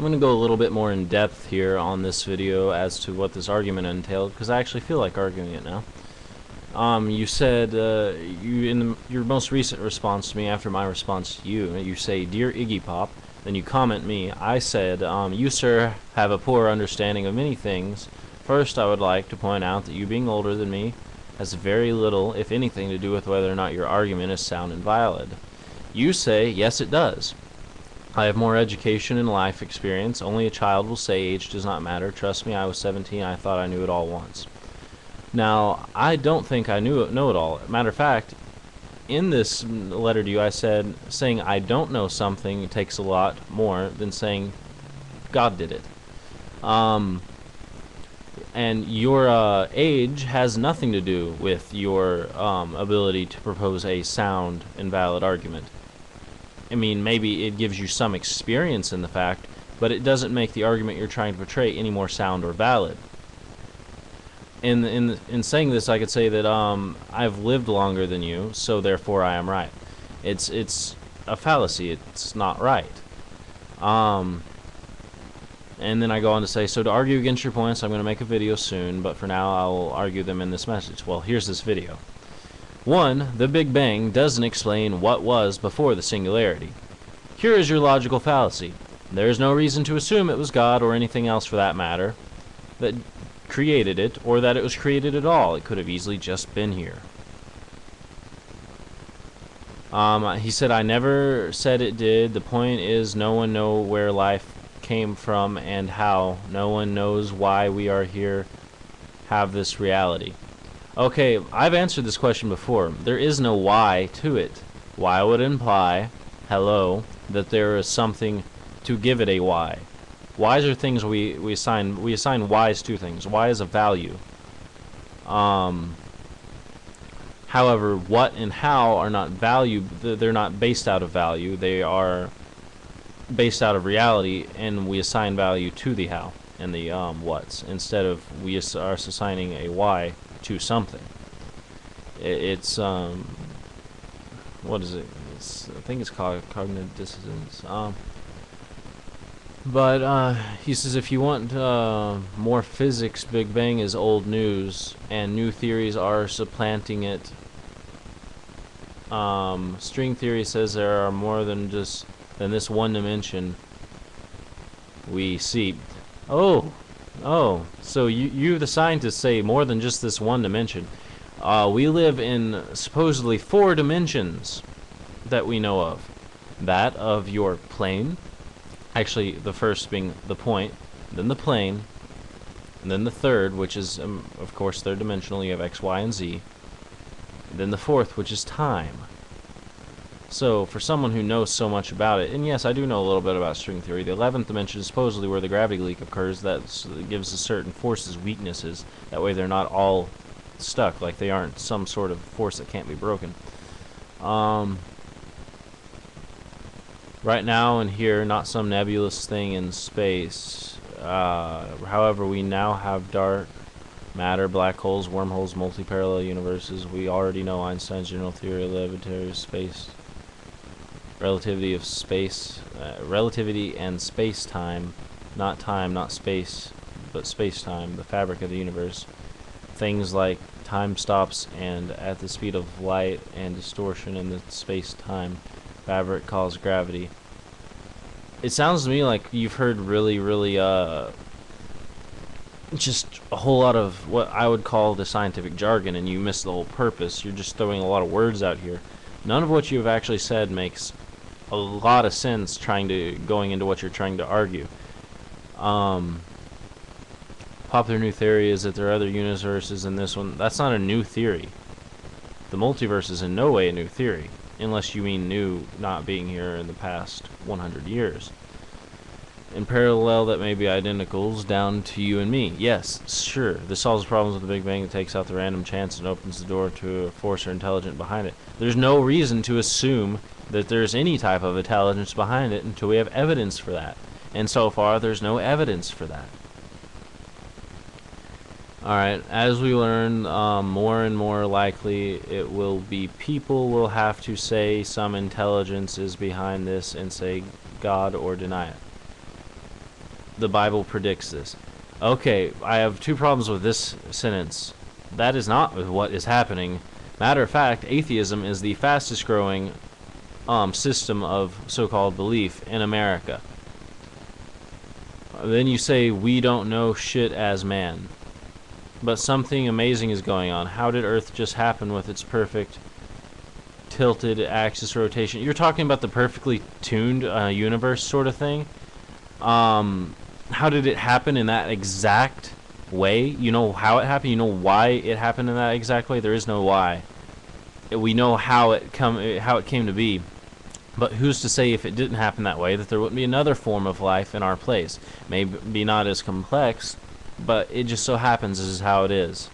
I'm going to go a little bit more in depth here on this video as to what this argument entailed, because I actually feel like arguing it now. You said, your most recent response to me after my response to you, you say, "Dear Iggy Pop," then you comment me. I said, "You, sir, have a poor understanding of many things. First, I would like to point out that you being older than me has very little, if anything, to do with whether or not your argument is sound and valid." You say, "Yes, it does. I have more education and life experience. Only a child will say age does not matter. Trust me, I was 17. I thought I knew it all once." Now, I don't think I know it all. Matter of fact, in this letter to you, I said saying I don't know something takes a lot more than saying God did it. And your age has nothing to do with your ability to propose a sound and valid argument. I mean, maybe it gives you some experience in the fact, but it doesn't make the argument you're trying to portray any more sound or valid. In saying this, I could say that I've lived longer than you, so therefore I am right. It's a fallacy. It's not right. And then I go on to say, so to argue against your points, I'm going to make a video soon, but for now I will argue them in this message. Well, here's this video. 1. The Big Bang doesn't explain what was before the singularity. Here is your logical fallacy. There is no reason to assume it was God or anything else for that matter that created it, or that it was created at all. It could have easily just been here. He said, I never said it did. The point is, no one knows where life came from and how. No one knows why we are here, have this reality. Okay, I've answered this question before. There is no why to it. Why would imply, hello, that there is something to give it a why. Whys are things we assign whys to things. Why is a value. However, what and how are not value. They're not based out of value. They are based out of reality, and we assign value to the how and the what's instead of we are assigning a why to something. It's what is it? I think it's called cognitive dissonance. But he says if you want more physics, Big Bang is old news, and new theories are supplanting it. String theory says there are more than this one dimension we see. Oh, so you the scientists say more than just this one dimension. We live in supposedly 4 dimensions that we know of. That of your plane. Actually, the first being the point, then the plane, and then the third, which is, of course, third dimensional. You have X, Y, and Z. And then the fourth, which is time. So, for someone who knows so much about it, and yes, I do know a little bit about string theory, the 11th dimension is supposedly where the gravity leak occurs. That gives a certain forces weaknesses. That way they're not all stuck, like they aren't some sort of force that can't be broken. Right now and here, not some nebulous thing in space. However, we now have dark matter, black holes, wormholes, multi-parallel universes. We already know Einstein's general theory of relativity of space, relativity and space-time, not time, not space, but space-time, the fabric of the universe. Things like time stops and at the speed of light and distortion in the space-time fabric cause gravity. It sounds to me like you've heard really just a whole lot of what I would call the scientific jargon, and you miss the whole purpose. You're just throwing a lot of words out here. None of what you have actually said makes a lot of sense going into what you're trying to argue. Popular new theory is that there are other universes in this one. That's not a new theory. The multiverse is in no way a new theory, unless you mean new not being here in the past 100 years. In parallel that may be identicals down to you and me. Yes, sure. This solves the problems with the Big Bang. It takes out the random chance and opens the door to a force or intelligence behind it. There's no reason to assume that there's any type of intelligence behind it until we have evidence for that. And so far, there's no evidence for that. Alright, as we learn, more and more likely it will be people will have to say some intelligence is behind this and say God or deny it. the Bible predicts this. Okay, I have two problems with this sentence. That is not what is happening. Matter of fact, atheism is the fastest growing system of so-called belief in America. Then you say we don't know shit as man. But something amazing is going on. How did Earth just happen with its perfect tilted axis rotation? You're talking about the perfectly tuned universe sort of thing. How did it happen in that exact way? You know how it happened? You know why it happened in that exact way? There is no why. We know how it came to be. But who's to say if it didn't happen that way that there wouldn't be another form of life in our place? Maybe not as complex, but it just so happens this is how it is.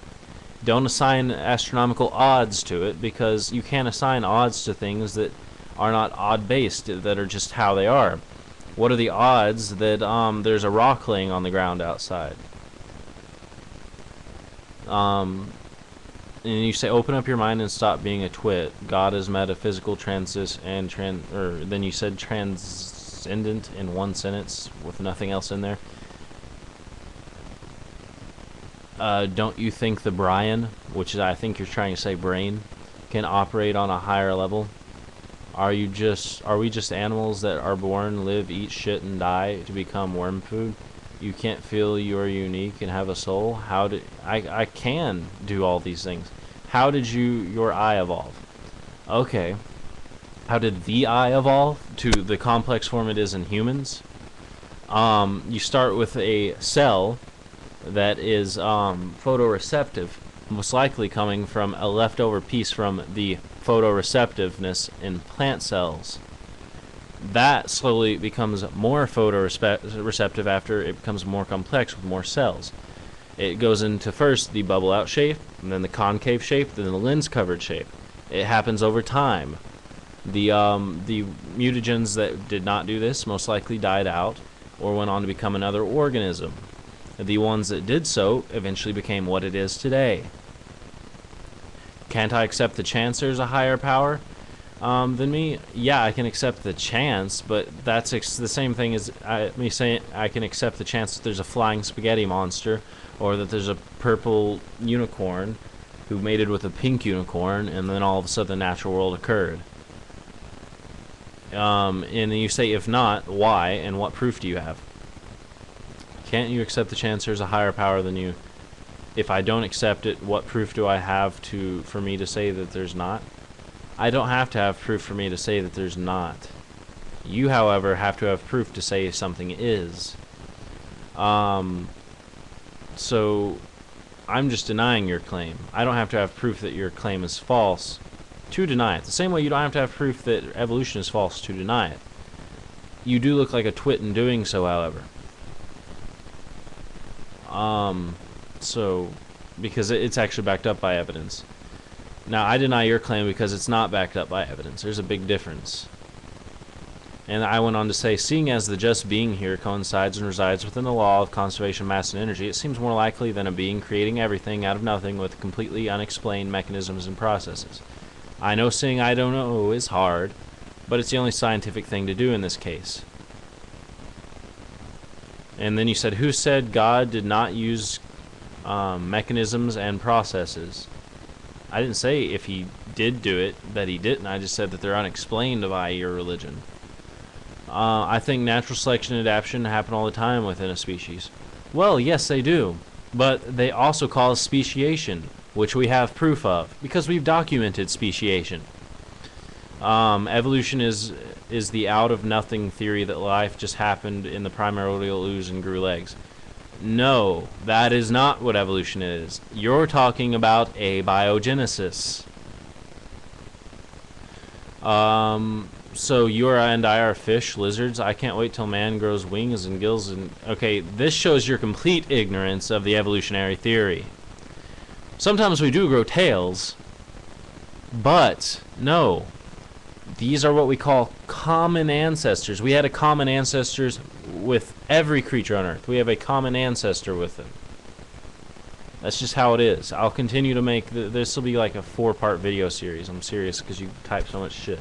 Don't assign astronomical odds to it, because you can't assign odds to things that are not odd-based, that are just how they are. What are the odds that there's a rock laying on the ground outside? And you say, open up your mind and stop being a twit. God is metaphysical, then you said transcendent in one sentence with nothing else in there. Don't you think the Brian, which is I think you're trying to say brain, can operate on a higher level? Are we just animals that are born, live, eat shit, and die to become worm food? You can't feel you are unique and have a soul? How did I can do all these things? How did your eye evolve? Okay. How did the eye evolve to the complex form it is in humans? You start with a cell that is photoreceptive, most likely coming from a leftover piece from the photoreceptiveness in plant cells. That slowly becomes more photoreceptive after it becomes more complex with more cells. It goes into first the bubble out shape, and then the concave shape, then the lens covered shape. It happens over time. The mutagens that did not do this most likely died out or went on to become another organism. The ones that did so eventually became what it is today. Can't I accept the chance there's a higher power than me? Yeah, I can accept the chance, but that's the same thing as me saying I can accept the chance that there's a flying spaghetti monster, or that there's a purple unicorn who mated with a pink unicorn, and then all of a sudden the natural world occurred. And you say, if not, why, and what proof do you have? Can't you accept the chance there's a higher power than you? If I don't accept it, what proof do I have for me to say that there's not? I don't have to have proof for me to say that there's not. You, however, have to have proof to say something is. So I'm just denying your claim. I don't have to have proof that your claim is false to deny it. The same way you don't have to have proof that evolution is false to deny it. You do look like a twit in doing so, however. So, because it's actually backed up by evidence. Now, I deny your claim because it's not backed up by evidence. There's a big difference. And I went on to say, seeing as the just being here coincides and resides within the law of conservation of mass and energy, it seems more likely than a being creating everything out of nothing with completely unexplained mechanisms and processes. I know saying I don't know is hard, but it's the only scientific thing to do in this case. And then you said, who said God did not use mechanisms and processes? I didn't say if he did do it, that he didn't. I just said that they're unexplained by your religion. I think natural selection and adaptation happen all the time within a species. Well, yes, they do. But they also cause speciation, which we have proof of, because we've documented speciation. Evolution is the out-of-nothing theory that life just happened in the primordial ooze and grew legs. No, that is not what evolution is. You're talking about abiogenesis. So you and I are fish, lizards. I can't wait till man grows wings and gills. And okay, this shows your complete ignorance of the evolutionary theory. Sometimes we do grow tails, but no. These are what we call common ancestors. We had a common ancestors with every creature on Earth. We have a common ancestor with them. That's just how it is. I'll continue to make this will be like a 4-part video series. I'm serious because you type so much shit.